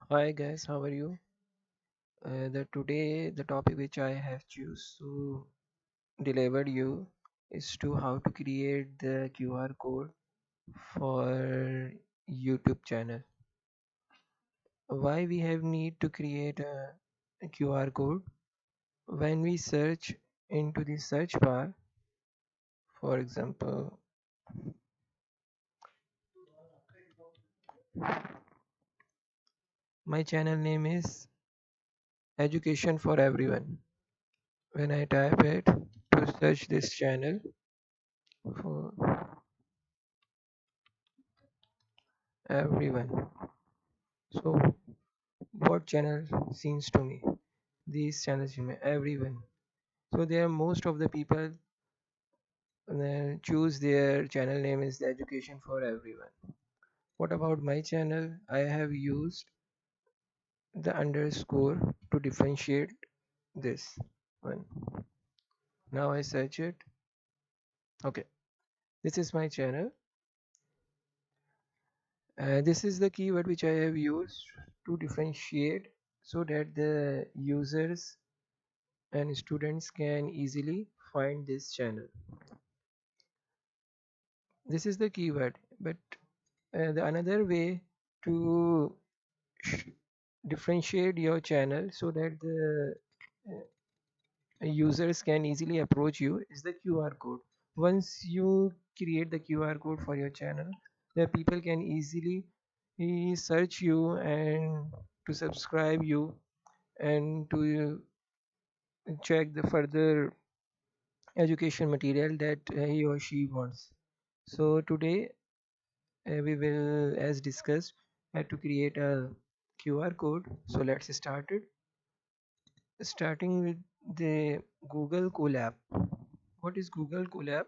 Hi guys, how are you? The topic which I have choose to deliver you is to how to create the QR code for YouTube channel. Why we have need to create a QR code? When we search into the search bar, for example, my channel name is Education for Everyone. When I type it to search this channel for everyone, so what channel seems to me? These channels everyone. So there most of the people choose their channel name is the education for everyone. What about my channel? I have used the underscore to differentiate this one. Now I search it. Okay, this is my channel. This is the keyword which I have used to differentiate so that the users and students can easily find this channel. This is the keyword, but the another way to sh- differentiate your channel so that the users can easily approach you is the QR code. Once you create the QR code for your channel, the people can easily search you and to subscribe you and to check the further education material that he or she wants. So today we will, as discussed, to create a QR code. So let's start it. Starting with the Google Colab. What is Google Colab?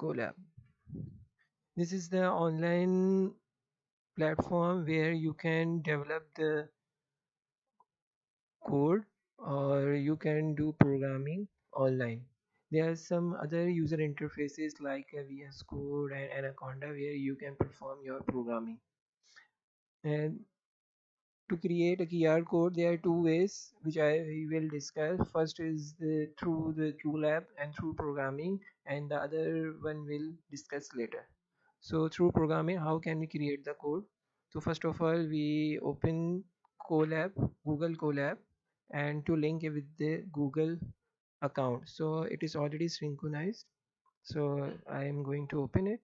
Colab. This is the online platform where you can develop the code or you can do programming online. There are some other user interfaces like VS Code and Anaconda where you can perform your programming. And to create a QR code, there are two ways which I will discuss. First is through the QLab and through programming, and the other one will discuss later. So through programming, how can we create the code? So first of all, we open Colab, Google Colab, and to link it with the Google account. So it is already synchronized. So I am going to open it.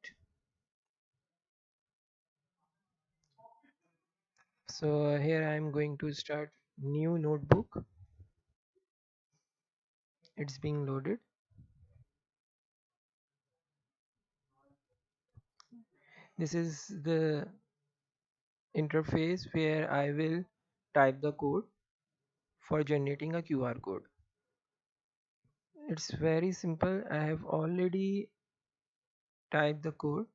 So here I am going to start new notebook. It's being loaded. This is the interface where I will type the code for generating a QR code. It's very simple. I have already typed the code.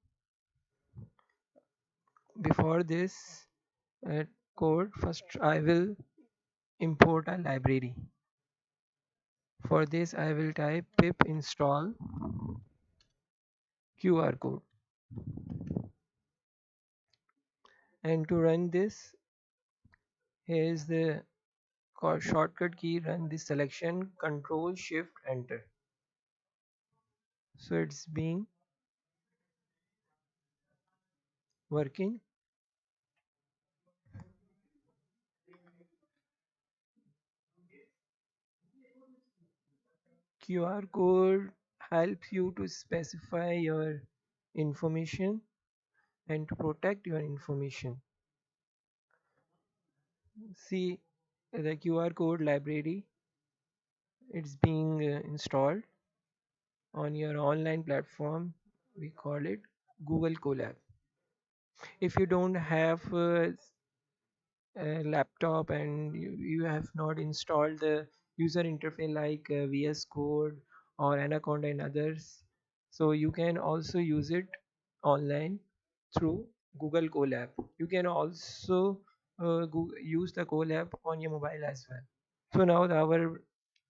Before this code, first I will import a library. For this, I will type pip install QR code. And to run this, here is the shortcut key, run this selection, control shift enter. So it's being working. QR code helps you to specify your information and to protect your information. See the QR code library, it's being installed on your online platform. We call it Google Colab. If you don't have a laptop and you have not installed the user interface like VS Code or Anaconda and others, so you can also use it online through Google Colab. You can also use the Colab on your mobile as well. So now our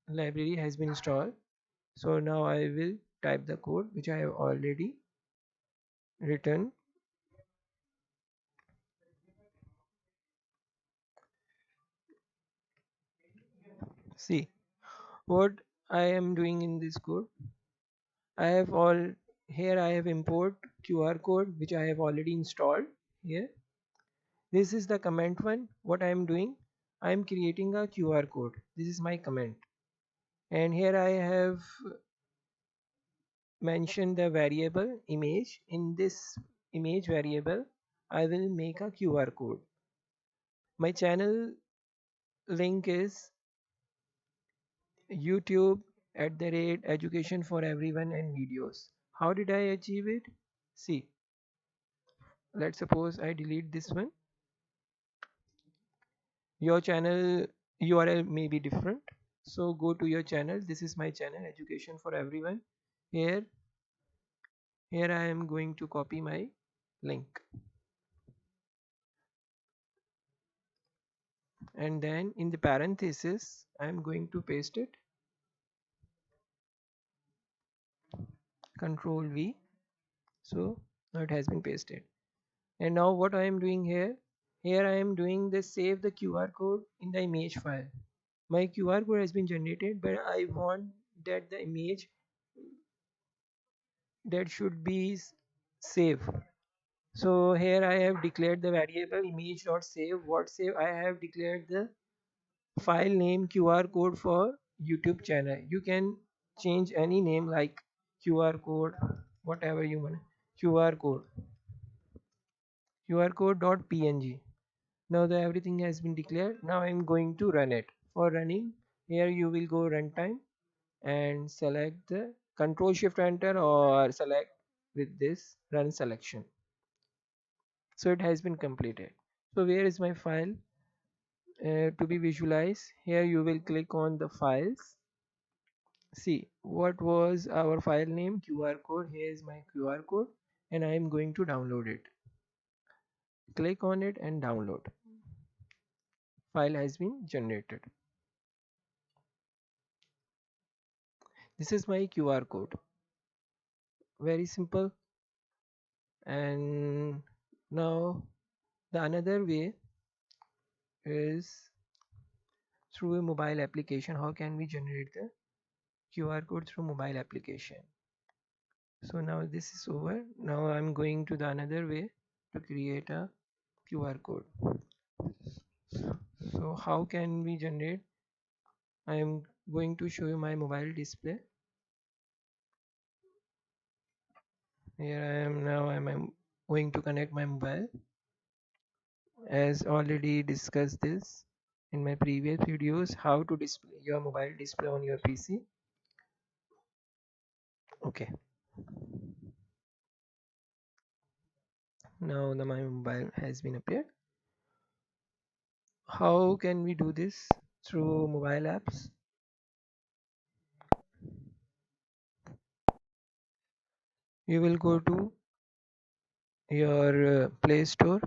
library has been installed. So now I will type the code which I have already written. See what I am doing in this code. I have all here I have import QR code which I have already installed here. This is the comment one. What I am doing, I am creating a QR code. This is my comment, and here I have mentioned the variable image. In this image variable, I will make a QR code. My channel link is YouTube @education for everyone and videos. How did I achieve it? See, let's suppose I delete this one. Your channel URL may be different. So go to your channel. This is my channel, education for everyone. Here, here I am going to copy my link, and then in the parenthesis, I am going to paste it. Control V. So now it has been pasted. And now what I am doing here, here I am doing the save the QR code in the image file. My QR code has been generated, but I want that the image that should be save. So here I have declared the variable image.save. What save? I have declared the file name QR code for YouTube channel. You can change any name like QR code, whatever you want. QR code, QR code.png. Now the everything has been declared. Now I'm going to run it. For running, here you will go runtime and select the control shift enter or select with this run selection. So it has been completed. So where is my file to be visualized? Here you will click on the files. See what was our file name, QR code. Here is my QR code and I am going to download it. Click on it and download. File has been generated. This is my QR code. Very simple. And now the another way is through a mobile application. How can we generate the QR code through mobile application? So now this is over. Now I'm going to the another way to create a QR code. So how can we generate? I am going to show you my mobile display. Here I am now. I'm going to connect my mobile. As already discussed this in my previous videos, how to display your mobile display on your PC. Okay. Now my mobile has been appeared. How can we do this? Through mobile apps. You will go to your Play Store.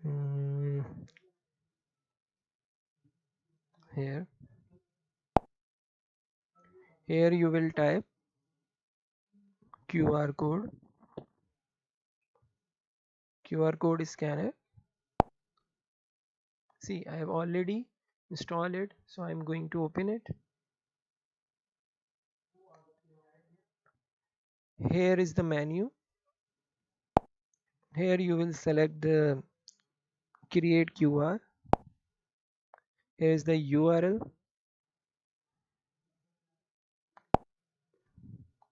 Mm, here. Here you will type QR code scanner. See, I have already installed it, so I'm going to open it. Here is the menu. Here you will select the create QR. Here is the URL.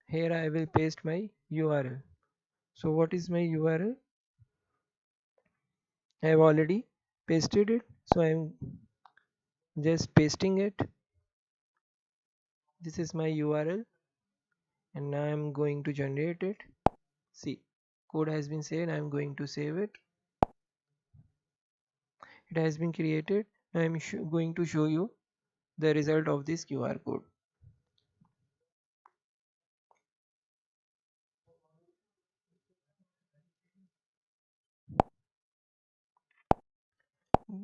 Here I will paste my URL. So what is my URL? I have already pasted it, so I'm just pasting it. This is my URL and now I'm going to generate it. See, code has been saved. I'm going to save it. It has been created. I'm going to show you the result of this QR code.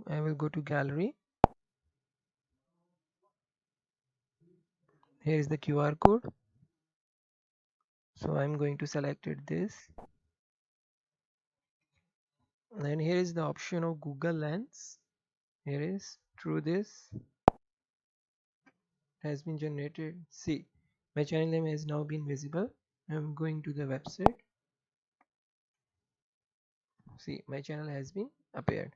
I will go to gallery. Here is the QR code. So I'm going to select it this And here is the option of Google Lens. Here is through this has been generated. See, my channel name has now been visible. I'm going to the website. See, my channel has been appeared.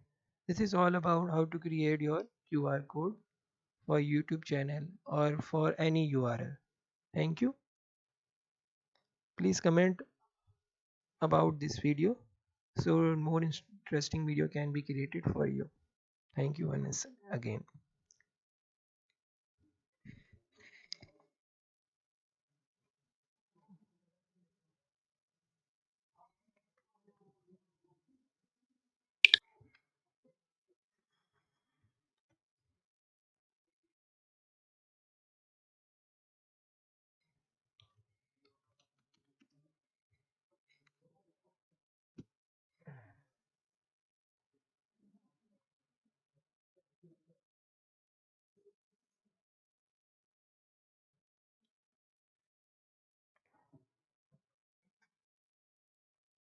This is all about how to create your QR code for YouTube channel or for any URL. Thank you. Please comment about this video so more interesting video can be created for you. Thank you once again.